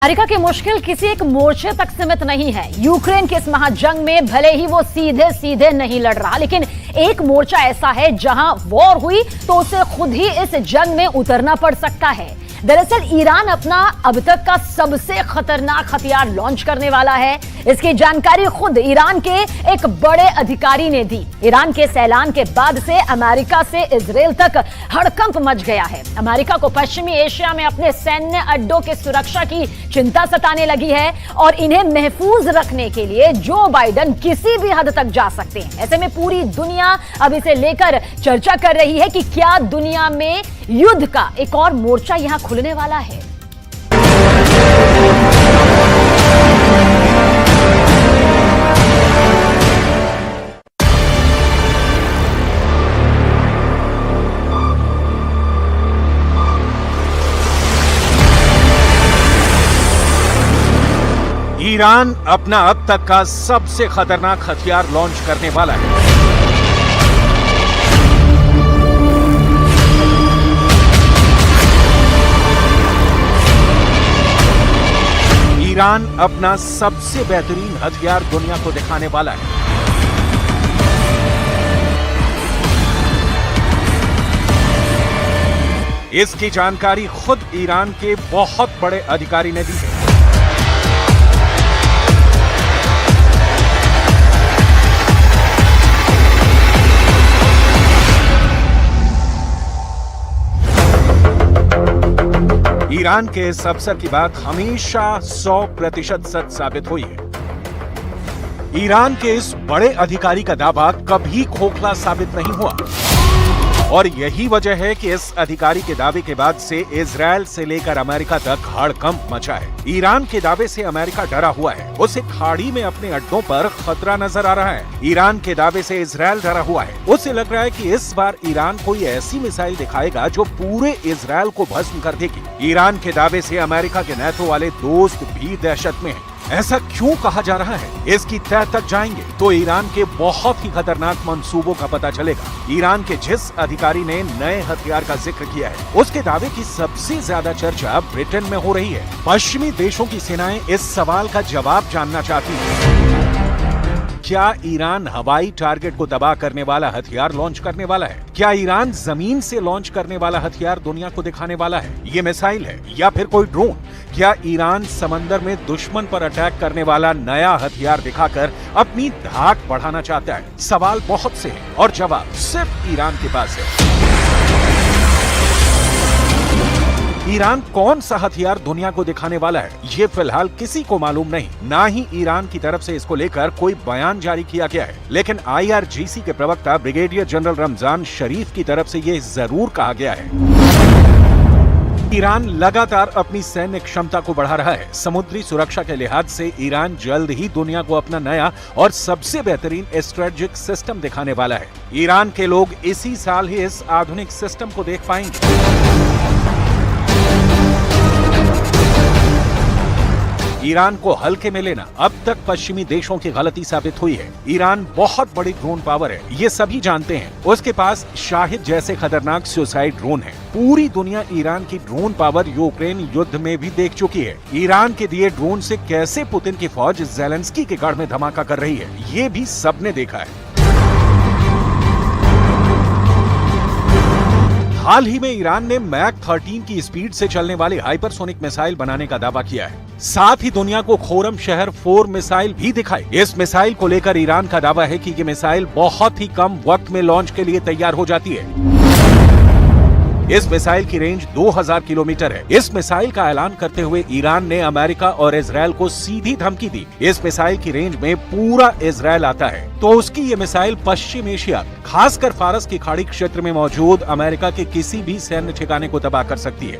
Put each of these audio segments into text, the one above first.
America की मुश्किल किसी एक मोर्चे तक सीमित नहीं है। यूक्रेन के इस महाजंग में भले ही वो सीधे सीधे नहीं लड़ रहा, लेकिन एक मोर्चा ऐसा है जहां वॉर हुई तो उसे खुद ही इस जंग में उतरना पड़ सकता है। दरअसल ईरान अपना अब तक का सबसे खतरनाक हथियार लॉन्च करने वाला है। इसकी जानकारी खुद ईरान के एक बड़े अधिकारी ने दी। ईरान के इस ऐलान के बाद से अमेरिका से इजराइल तक हड़कंप मच गया है। अमेरिका को पश्चिमी एशिया में अपने सैन्य अड्डों की सुरक्षा की चिंता सताने लगी है और इन्हें महफूज रखने के लिए जो बाइडेन किसी भी हद तक जा सकते हैं। ऐसे में पूरी दुनिया अब इसे लेकर चर्चा कर रही है कि क्या दुनिया में युद्ध का एक और मोर्चा यहां खुलने वाला है। ईरान अपना अब तक का सबसे खतरनाक हथियार लॉन्च करने वाला है। ईरान अपना सबसे बेहतरीन हथियार दुनिया को दिखाने वाला है। इसकी जानकारी खुद ईरान के बहुत बड़े अधिकारी ने दी है। ईरान के इस अफसर की बात हमेशा 100% सच साबित हुई है। ईरान के इस बड़े अधिकारी का दावा कभी खोखला साबित नहीं हुआ और यही वजह है कि इस अधिकारी के दावे के बाद से इजराइल से लेकर अमेरिका तक हड़कंप मचा है। ईरान के दावे से अमेरिका डरा हुआ है। उसे खाड़ी में अपने अड्डों पर खतरा नजर आ रहा है। ईरान के दावे से इजराइल डरा हुआ है। उसे लग रहा है कि इस बार ईरान कोई ऐसी मिसाइल दिखाएगा जो पूरे इजराइल को भस्म कर देगी। ईरान के दावे से अमेरिका के नेटो वाले दोस्त भी दहशत में हैं। ऐसा क्यों कहा जा रहा है, इसकी तह तक जाएंगे तो ईरान के बहुत ही खतरनाक मंसूबों का पता चलेगा। ईरान के जिस अधिकारी ने नए हथियार का जिक्र किया है, उसके दावे की सबसे ज्यादा चर्चा ब्रिटेन में हो रही है। पश्चिमी देशों की सेनाएं इस सवाल का जवाब जानना चाहती हैं। क्या ईरान हवाई टारगेट को तबाह करने वाला हथियार लॉन्च करने वाला है? क्या ईरान जमीन से लॉन्च करने वाला हथियार दुनिया को दिखाने वाला है? ये मिसाइल है या फिर कोई ड्रोन? क्या ईरान समंदर में दुश्मन पर अटैक करने वाला नया हथियार दिखाकर अपनी धाक बढ़ाना चाहता है? सवाल बहुत से हैं और जवाब सिर्फ ईरान के पास है। ईरान कौन सा हथियार दुनिया को दिखाने वाला है, ये फिलहाल किसी को मालूम नहीं। ना ही ईरान की तरफ से इसको लेकर कोई बयान जारी किया गया है, लेकिन IRGC के प्रवक्ता ब्रिगेडियर जनरल रमजान शरीफ की तरफ से ये जरूर कहा गया है। ईरान लगातार अपनी सैन्य क्षमता को बढ़ा रहा है। समुद्री सुरक्षा के लिहाज से ईरान जल्द ही दुनिया को अपना नया और सबसे बेहतरीन स्ट्रेटेजिक सिस्टम दिखाने वाला है। ईरान के लोग इसी साल ही इस आधुनिक सिस्टम को देख पाएंगे। ईरान को हल्के में लेना अब तक पश्चिमी देशों की गलती साबित हुई है। ईरान बहुत बड़ी ड्रोन पावर है, ये सभी जानते हैं। उसके पास शाहिद जैसे खतरनाक सुसाइड ड्रोन है। पूरी दुनिया ईरान की ड्रोन पावर यूक्रेन युद्ध में भी देख चुकी है। ईरान के दिए ड्रोन से कैसे पुतिन की फौज ज़ेलेंस्की के गढ़ में धमाका कर रही है, ये भी सबने देखा है। हाल ही में ईरान ने मैक 13 की स्पीड से चलने वाली हाइपरसोनिक मिसाइल बनाने का दावा किया है। साथ ही दुनिया को खोरम शहर 4 मिसाइल भी दिखाई। इस मिसाइल को लेकर ईरान का दावा है कि ये मिसाइल बहुत ही कम वक्त में लॉन्च के लिए तैयार हो जाती है। इस मिसाइल की रेंज 2000 किलोमीटर है। इस मिसाइल का ऐलान करते हुए ईरान ने अमेरिका और इजराइल को सीधी धमकी दी। इस मिसाइल की रेंज में पूरा इजराइल आता है तो उसकी ये मिसाइल पश्चिम एशिया, खासकर फारस की खाड़ी क्षेत्र में मौजूद अमेरिका के किसी भी सैन्य ठिकाने को तबाह कर सकती है।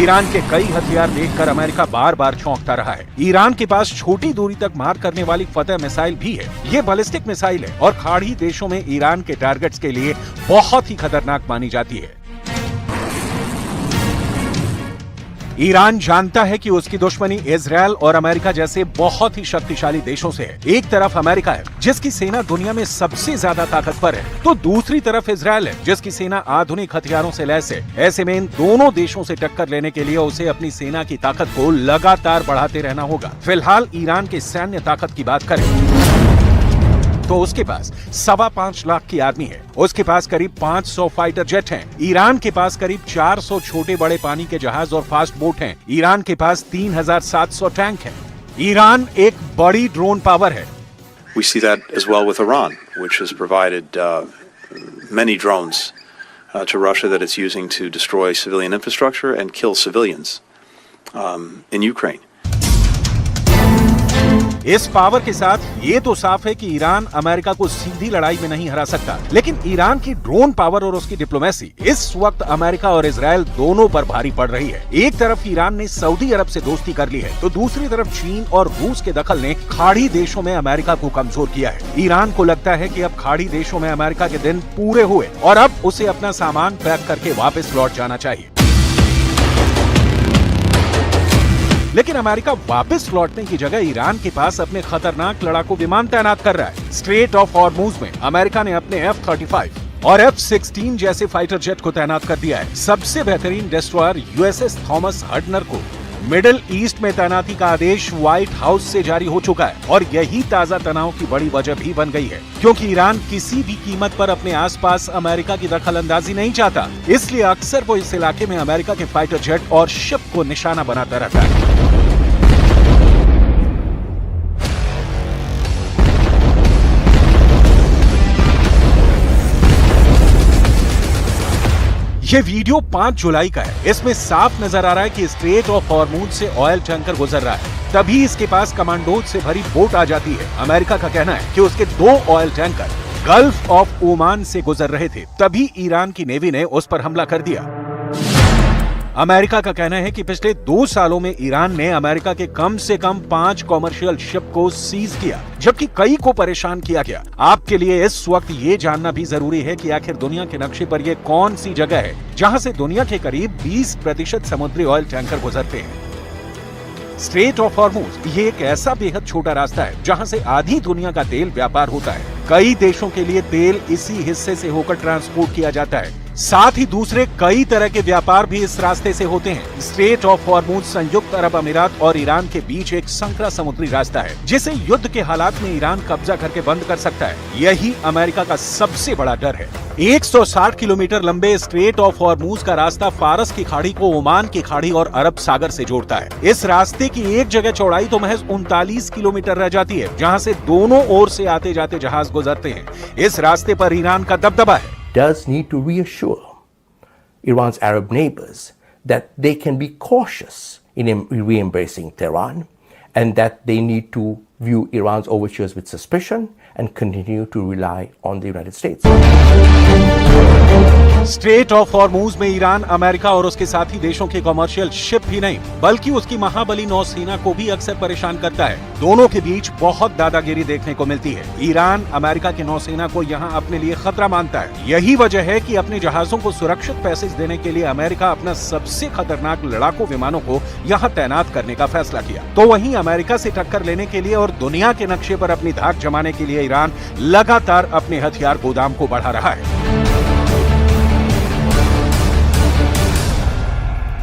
ईरान के कई हथियार देखकर अमेरिका बार बार चौंकता रहा है। ईरान के पास छोटी दूरी तक मार करने वाली फतह मिसाइल भी है। ये बैलिस्टिक मिसाइल है और खाड़ी देशों में ईरान के टारगेट्स के लिए बहुत ही खतरनाक मानी जाती है। ईरान जानता है कि उसकी दुश्मनी इजराइल और अमेरिका जैसे बहुत ही शक्तिशाली देशों से है। एक तरफ अमेरिका है जिसकी सेना दुनिया में सबसे ज्यादा ताकतवर है, तो दूसरी तरफ इजराइल है जिसकी सेना आधुनिक हथियारों से लैस है। ऐसे में इन दोनों देशों से टक्कर लेने के लिए उसे अपनी सेना की ताकत को लगातार बढ़ाते रहना होगा। फिलहाल ईरान की सैन्य ताकत की बात करें तो उसके पास 5.25 लाख की आर्मी है, उसके पास करीब 500 फाइटर जेट हैं, ईरान के पास करीब 400 छोटे बड़े पानी के जहाज और फास्ट बोट हैं, ईरान के पास 3700 टैंक हैं। ईरान एक बड़ी ड्रोन पावर है। We see that as well with Iran, which has provided many drones to Russia that it's using to destroy civilian infrastructure and kill civilians in Ukraine. इस power के साथ ये तो साफ है कि ईरान अमेरिका को सीधी लड़ाई में नहीं हरा सकता, लेकिन ईरान की ड्रोन पावर और उसकी डिप्लोमेसी इस वक्त अमेरिका और इजराइल दोनों पर भारी पड़ रही है। एक तरफ ईरान ने सऊदी अरब से दोस्ती कर ली है, तो दूसरी तरफ चीन और रूस के दखल ने खाड़ी देशों में अमेरिका को कमजोर किया है। ईरान को लगता है कि अब खाड़ी देशों में अमेरिका के दिन पूरे हुए और अब उसे अपना सामान पैक करके वापस लौट जाना चाहिए। लेकिन अमेरिका वापस लौटने की जगह ईरान के पास अपने खतरनाक लड़ाकू विमान तैनात कर रहा है। स्ट्रेट ऑफ हॉर्मुज में अमेरिका ने अपने F-35 और F-16 जैसे फाइटर जेट को तैनात कर दिया है। सबसे बेहतरीन डेस्ट्रॉयर USS थॉमस हडनर को मिडिल ईस्ट में तैनाती का आदेश व्हाइट हाउस से जारी हो चुका है और यही ताजा तनाव की बड़ी वजह भी बन गई है, क्योंकि ईरान किसी भी कीमत पर अपने आसपास अमेरिका की दखलंदाजी नहीं चाहता। इसलिए अक्सर वो इस इलाके में अमेरिका के फाइटर जेट और शिप को निशाना बनाता रहता है। ये वीडियो 5 जुलाई का है। इसमें साफ नजर आ रहा है कि स्ट्रेट ऑफ हॉर्मुज से ऑयल टैंकर गुजर रहा है, तभी इसके पास कमांडोज से भरी बोट आ जाती है। अमेरिका का कहना है कि उसके 2 oil tanker gulf of Oman से गुजर रहे थे, तभी ईरान की नेवी ने उस पर हमला कर दिया। अमेरिका का कहना है कि पिछले 2 सालों में ईरान ने अमेरिका के कम से कम 5 कॉमर्शियल शिप को सीज किया, जबकि कई को परेशान किया गया। आपके लिए इस वक्त ये जानना भी जरूरी है कि आखिर दुनिया के नक्शे पर यह कौन सी जगह है जहां से दुनिया के करीब 20% समुद्री ऑयल टैंकर गुजरते हैं। स्ट्रेट ऑफ हॉर्मुज ये एक ऐसा बेहद छोटा रास्ता है जहां से आधी दुनिया का तेल व्यापार होता है। कई देशों के लिए तेल इसी हिस्से से होकर ट्रांसपोर्ट किया जाता है। साथ ही दूसरे कई तरह के व्यापार भी इस रास्ते से होते हैं। स्ट्रेट ऑफ हॉर्मुज संयुक्त अरब अमीरात और ईरान के बीच एक संकरा समुद्री रास्ता है, जिसे युद्ध के हालात में ईरान कब्जा करके बंद कर सकता है। यही अमेरिका का सबसे बड़ा डर है। 160 किलोमीटर लंबे स्ट्रेट ऑफ हॉर्मुज का रास्ता फारस की खाड़ी को ओमान की खाड़ी और अरब सागर से जोड़ता है। इस रास्ते की एक जगह चौड़ाई तो महज 39 किलोमीटर रह जाती है, जहां से दोनों ओर से आते जाते जहाज गुजरते हैं। इस रास्ते पर ईरान का दबदबा है। Does need to reassure Iran's Arab neighbors that they can be cautious in re-embracing Tehran and that they need to view Iran's overtures with suspicion and continue to rely on the United States. Straight of Hormuz में Iran America और उसके साथी देशों के commercial ship ही नहीं बल्कि उसकी महाबली नौसेना को भी अक्सर परेशान करता है। दोनों के बीच बहुत दादागिरी देखने को मिलती है। ईरान अमेरिका की नौसेना को यहाँ अपने लिए खतरा मानता है। यही वजह है कि अपने जहाजों को सुरक्षित पैसेज देने के लिए अमेरिका अपना सबसे खतरनाक लड़ाकू विमानों को यहाँ तैनात करने का फैसला किया। तो वहीं अमेरिका से टक्कर लेने के लिए और दुनिया के नक्शे पर अपनी धाक जमाने के लिए ईरान लगातार अपने हथियार गोदाम को बढ़ा रहा है।